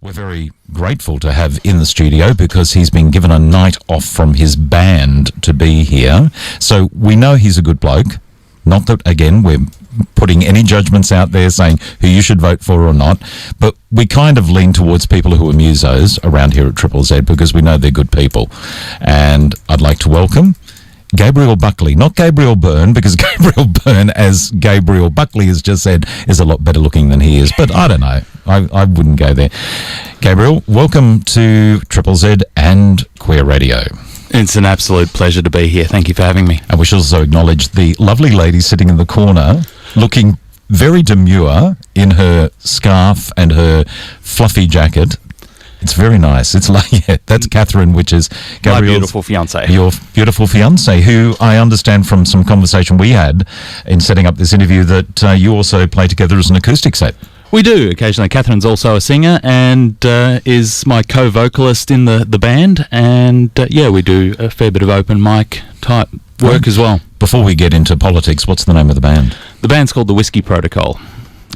We're very grateful to have in the studio because he's been given a night off from his band to be here. So we know he's a good bloke. Not that, again, we're putting any judgments out there saying who you should vote for or not, but we kind of lean towards people who are musos around here at Triple Z because we know they're good people. And I'd like to welcome Gabriel Buckley, not Gabriel Byrne, because Gabriel Byrne, as Gabriel Buckley has just said, is a lot better looking than he is. But I don't know. I wouldn't go there. Gabriel, welcome to Triple Z and Queer Radio. It's an absolute pleasure to be here. Thank you for having me. And we should also acknowledge the lovely lady sitting in the corner, looking very demure in her scarf and her fluffy jacket. It's very nice. It's like, yeah, that's Catherine, which is Gabriel's, my beautiful fiancée. Your beautiful fiancée, who I understand from some conversation we had in setting up this interview that you also play together as an acoustic set. We do, occasionally. Catherine's also a singer and is my co-vocalist in the band. And, yeah, we do a fair bit of open mic type work as well. Before we get into politics, what's the name of the band? The band's called The Whiskey Protocol.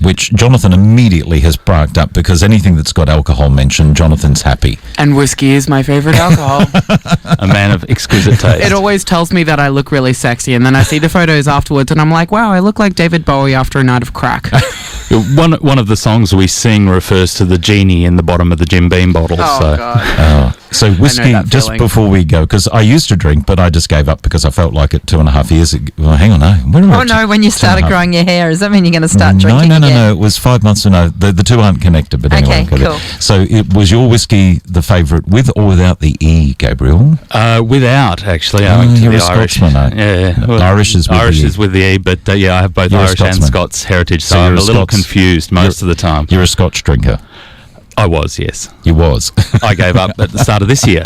Which Jonathan immediately has sparked up because anything that's got alcohol mentioned, Jonathan's happy. And whiskey is my favourite alcohol. A man of exquisite taste. It always tells me that I look really sexy, and then I see the photos afterwards and I'm like, wow, I look like David Bowie after a night of crack. One of the songs we sing refers to the genie in the bottom of the Jim Beam bottle. Oh, God. So whiskey, just before we go, because I used to drink, but I just gave up because I felt like it 2.5 years ago. Well, hang on, no. When you started growing your hair, does that mean you're going to start drinking again? No, it was 5 months ago. The two aren't connected, but anyway. Okay, cool. So it was your whiskey the favourite with or without the E, Gabriel? Without, actually. I went to you're the a Irish. Scotsman, Yeah. Well, Irish is with the E, but yeah, I have both You're Irish and Scots heritage, so I'm a little confused most of the time. You're a Scotch drinker. I was, yes. You was. I gave up at the start of this year.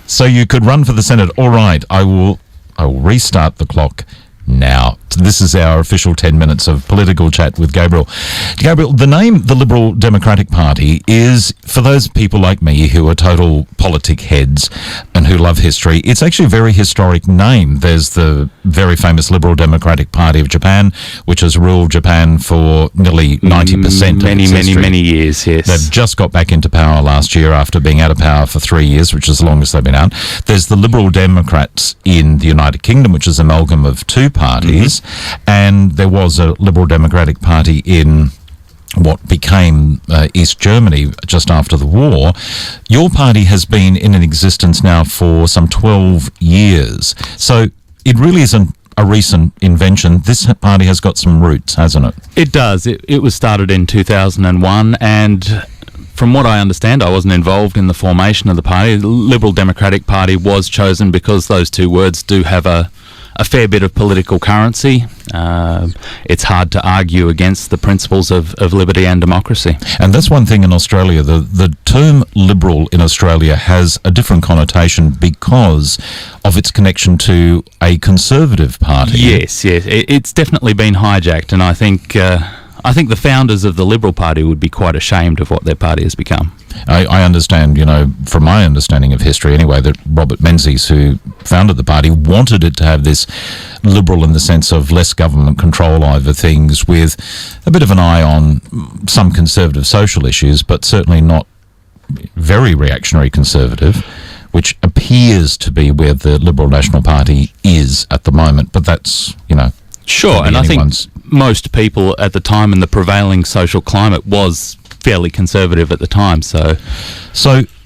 So you could run for the Senate. All right, I will restart the clock now. This is our official 10 minutes of political chat with Gabriel. Gabriel, the name the Liberal Democratic Party is, for those people like me who are total politic heads and who love history, it's actually a very historic name. There's the very famous Liberal Democratic Party of Japan, which has ruled Japan for nearly 90% of its history. Many years, yes. They've just got back into power last year after being out of power for 3 years, which is the longest they've been out. There's the Liberal Democrats in the United Kingdom, which is an amalgam of two parties. And there was a Liberal Democratic Party in what became East Germany just after the war. Your party has been in existence now for some 12 years. So it really isn't a recent invention. This party has got some roots, hasn't it? It does. It was started in 2001 and from what I understand, I wasn't involved in the formation of the party. The Liberal Democratic Party was chosen because those two words do have a fair bit of political currency. It's hard to argue against the principles of liberty and democracy. And that's one thing in Australia. The term liberal in Australia has a different connotation because of its connection to a conservative party. Yes. It's definitely been hijacked, and I think the founders of the Liberal Party would be quite ashamed of what their party has become. I understand, from my understanding of history anyway, that Robert Menzies, who founded the party, wanted it to have this liberal in the sense of less government control over things with a bit of an eye on some conservative social issues, but certainly not very reactionary conservative, which appears to be where the Liberal National Party is at the moment. But that's, Sure, and I think most people at the time in the prevailing social climate was fairly conservative at the time. So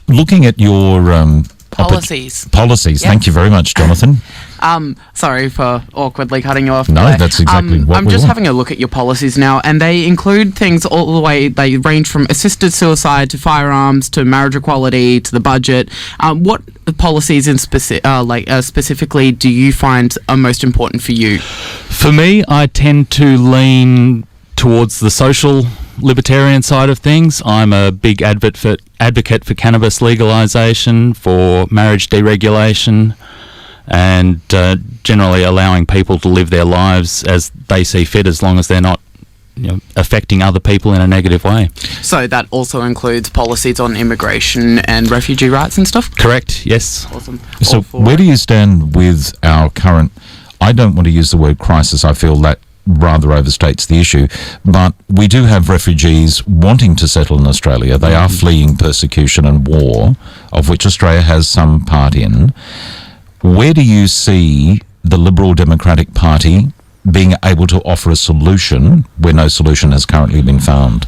looking at your Policies. Yep. Thank you very much, Jonathan. Sorry for awkwardly cutting you off. No, that's exactly what I'm just having a look at your policies now, and they include things all the way. They range from assisted suicide to firearms to marriage equality to the budget. What policies specifically do you find are most important for you? For me, I tend to lean towards the social libertarian side of things. I'm a big advocate for cannabis legalisation, for marriage deregulation, and generally allowing people to live their lives as they see fit, as long as they're not affecting other people in a negative way. So that also includes policies on immigration and refugee rights and stuff? Correct, yes. Awesome. So where do you stand with our current, I don't want to use the word crisis, I feel that rather overstates the issue. But we do have refugees wanting to settle in Australia. They are fleeing persecution and war, of which Australia has some part in. Where do you see the Liberal Democratic Party being able to offer a solution where no solution has currently been found?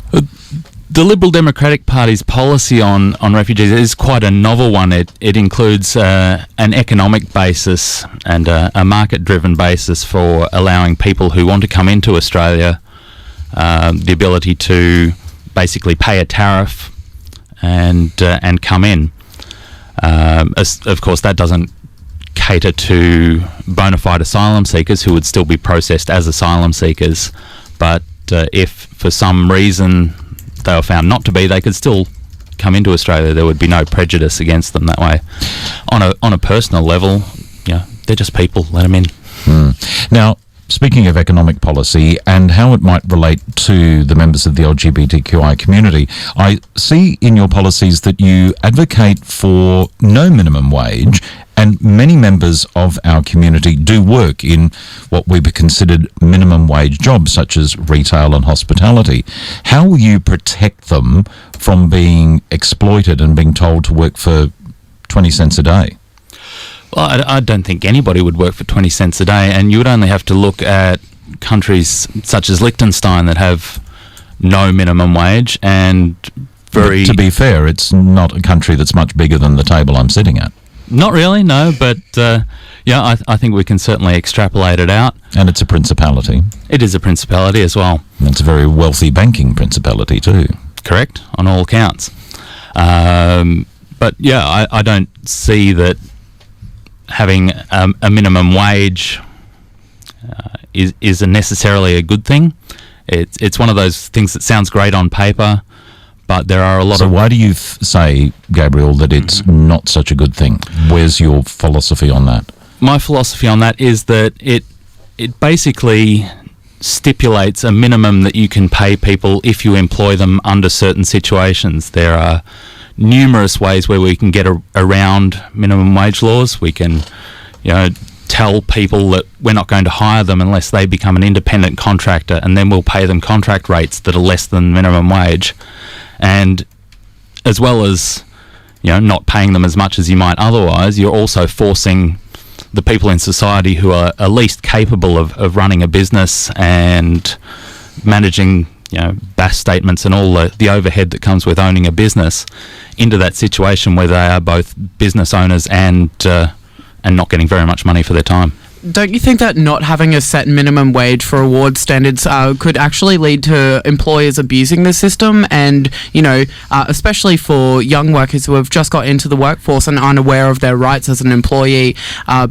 The Liberal Democratic Party's policy on refugees is quite a novel one. It includes an economic basis and a market-driven basis for allowing people who want to come into Australia the ability to basically pay a tariff and come in. Of course, that doesn't cater to bona fide asylum seekers who would still be processed as asylum seekers, but if for some reason they were found not to be, they could still come into Australia. There would be no prejudice against them that way. On a personal level, they're just people. Let them in. Now, speaking of economic policy and how it might relate to the members of the LGBTQI community, I see in your policies that you advocate for no minimum wage, and many members of our community do work in what we would considered minimum wage jobs, such as retail and hospitality. How will you protect them from being exploited and being told to work for 20 cents a day? Well, I don't think anybody would work for 20 cents a day, and you would only have to look at countries such as Liechtenstein that have no minimum wage and very... But to be fair, it's not a country that's much bigger than the table I'm sitting at. Not really, no, but I think we can certainly extrapolate it out. And it's a principality. It is a principality as well. And it's a very wealthy banking principality too. Correct, on all accounts. But I don't see that having a minimum wage is necessarily a good thing. It's one of those things that sounds great on paper, but there are a lot of... So why do you say, Gabriel, that it's not such a good thing? Where's your philosophy on that? My philosophy on that is that it basically stipulates a minimum that you can pay people if you employ them under certain situations. There are numerous ways where we can get around minimum wage laws. We can, tell people that we're not going to hire them unless they become an independent contractor, and then we'll pay them contract rates that are less than minimum wage. And as well as, not paying them as much as you might otherwise, you're also forcing the people in society who are least capable of running a business and managing, BAS statements and all the overhead that comes with owning a business into that situation where they are both business owners and not getting very much money for their time. Don't you think that not having a set minimum wage for award standards could actually lead to employers abusing the system and, especially for young workers who have just got into the workforce and aren't aware of their rights as an employee,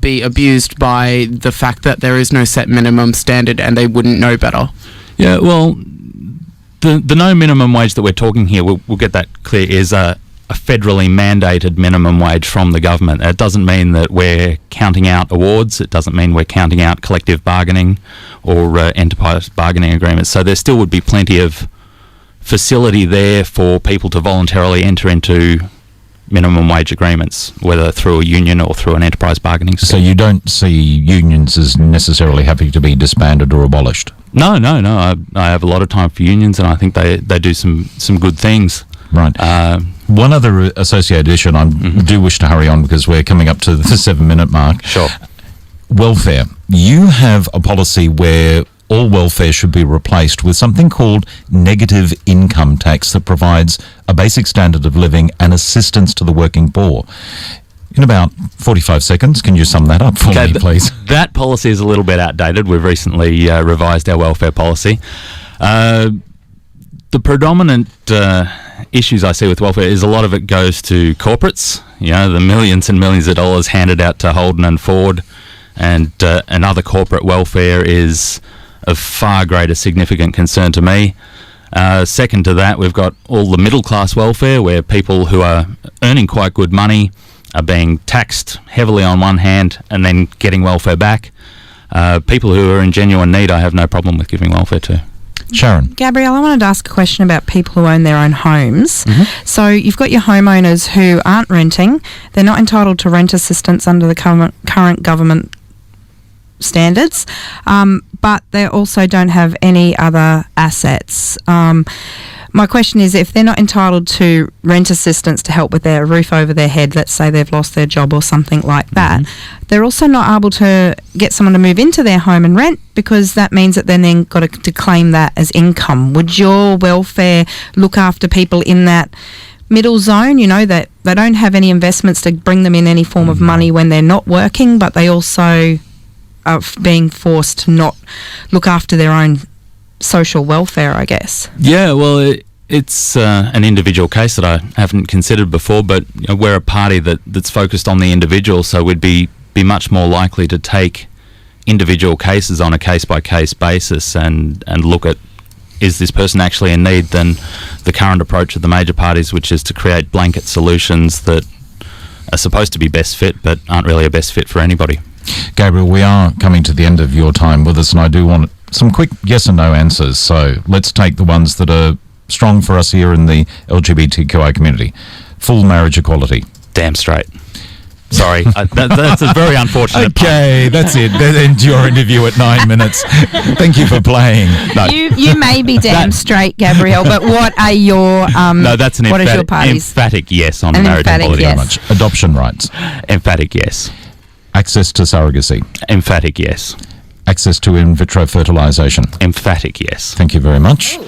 be abused by the fact that there is no set minimum standard and they wouldn't know better? Yeah, well, the no minimum wage that we're talking here, we'll get that clear, is a federally mandated minimum wage from the government. It doesn't mean that we're counting out awards. It doesn't mean we're counting out collective bargaining or enterprise bargaining agreements. So there still would be plenty of facility there for people to voluntarily enter into minimum wage agreements, whether through a union or through an enterprise bargaining scheme. So you don't see unions as necessarily having to be disbanded or abolished? No. I have a lot of time for unions, and I think they do some good things. Right. One other associated issue, and I do wish to hurry on because we're coming up to the 7-minute mark. Sure. Welfare. You have a policy where all welfare should be replaced with something called negative income tax that provides a basic standard of living and assistance to the working poor. In about 45 seconds, can you sum that up for me, please? That policy is a little bit outdated. We've recently revised our welfare policy. The predominant issues I see with welfare is a lot of it goes to corporates, the millions and millions of dollars handed out to Holden and Ford, and other corporate welfare is of far greater significant concern to me. Second to that, we've got all the middle class welfare where people who are earning quite good money are being taxed heavily on one hand and then getting welfare back. People who are in genuine need, I have no problem with giving welfare to. Sharon. Gabrielle, I wanted to ask a question about people who own their own homes. So you've got your homeowners who aren't renting. They're not entitled to rent assistance under the current government standards, but they also don't have any other assets. My question is, if they're not entitled to rent assistance to help with their roof over their head, let's say they've lost their job or something like that, they're also not able to get someone to move into their home and rent, because that means that they're then got to claim that as income. Would your welfare look after people in that middle zone, that they don't have any investments to bring them in any form of money when they're not working, but they also are being forced to not look after their own social welfare, I guess? Yeah, well, it's an individual case that I haven't considered before, but we're a party that's focused on the individual, so we'd be much more likely to take individual cases on a case-by-case basis and look at, is this person actually in need, than the current approach of the major parties, which is to create blanket solutions that are supposed to be best fit but aren't really a best fit for anybody. Gabriel, we are coming to the end of your time with us, and I do want some quick yes and no answers. So let's take the ones that are strong for us here in the LGBTQI community. Full marriage equality. Damn straight. Sorry, that's a very unfortunate Okay, that's it. That ends your interview at 9 minutes. Thank you for playing. No. You may be damn straight, Gabriel, but what are your no, that's an what is your party's emphatic yes on an marriage emphatic equality. yes. Very much. Adoption rights. Emphatic yes. Access to surrogacy. Emphatic yes. Access to in vitro fertilisation. Emphatic yes. Thank you very much.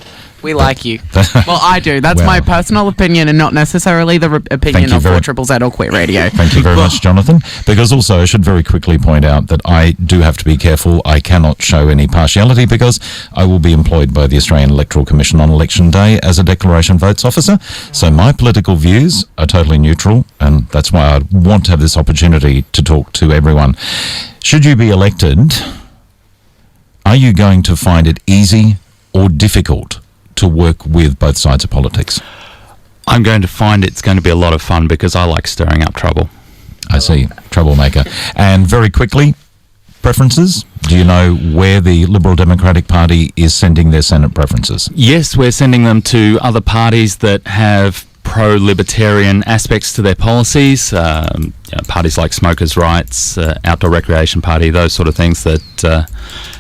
We like you. Well, I do. That's my Well. personal opinion, and not necessarily the opinion you of very- 4ZZZ or Quit Radio. Thank you very much, Jonathan. Because also, I should very quickly point out that I do have to be careful. I cannot show any partiality because I will be employed by the Australian Electoral Commission on election day as a declaration votes officer. So my political views are totally neutral, and that's why I want to have this opportunity to talk to everyone. Should you be elected, are you going to find it easy or difficult to work with both sides of politics? I'm going to find it's going to be a lot of fun because I like stirring up trouble. I see. Troublemaker. And very quickly, preferences? Do you know where the Liberal Democratic Party is sending their Senate preferences? Yes, we're sending them to other parties that have pro-libertarian aspects to their policies, parties like Smokers' Rights, Outdoor Recreation Party, those sort of things that,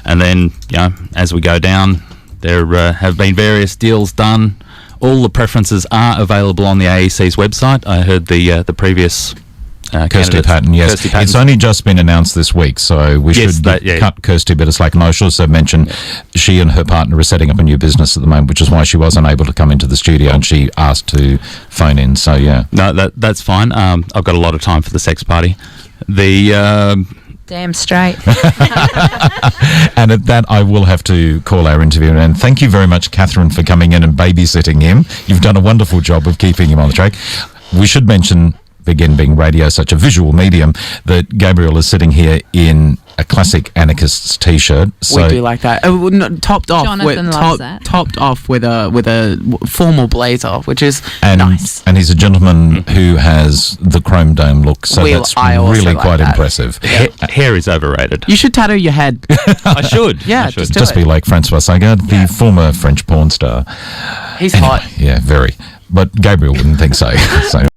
and then, as we go down, there have been various deals done. All the preferences are available on the AEC's website. I heard the previous Kirsty Patton, yes. Kirsty Patton. It's only just been announced this week, so we Yes, should that- yeah. cut Kirsty a bit of slack. And I should also mention she and her partner are setting up a new business at the moment, which is why she wasn't able to come into the studio, and she asked to phone in, so yeah. No, that's fine. I've got a lot of time for the sex party. The Damn straight. And at that, I will have to call our interviewer. And thank you very much, Catherine, for coming in and babysitting him. You've done a wonderful job of keeping him on the track. We should mention, again, being radio such a visual medium, that Gabriel is sitting here in a classic anarchists t-shirt. So We do like that. Topped off Jonathan with loves that. topped off with a formal blazer, which is and, nice. and he's a gentleman who has the chrome dome look, so that's I also really like quite that. impressive. hair is overrated. You should tattoo your head. I should. Yeah, I should. just do Just it. be like Francois Sagard, the former French porn star. He's Anyway, hot. yeah, very. But Gabriel wouldn't think so. So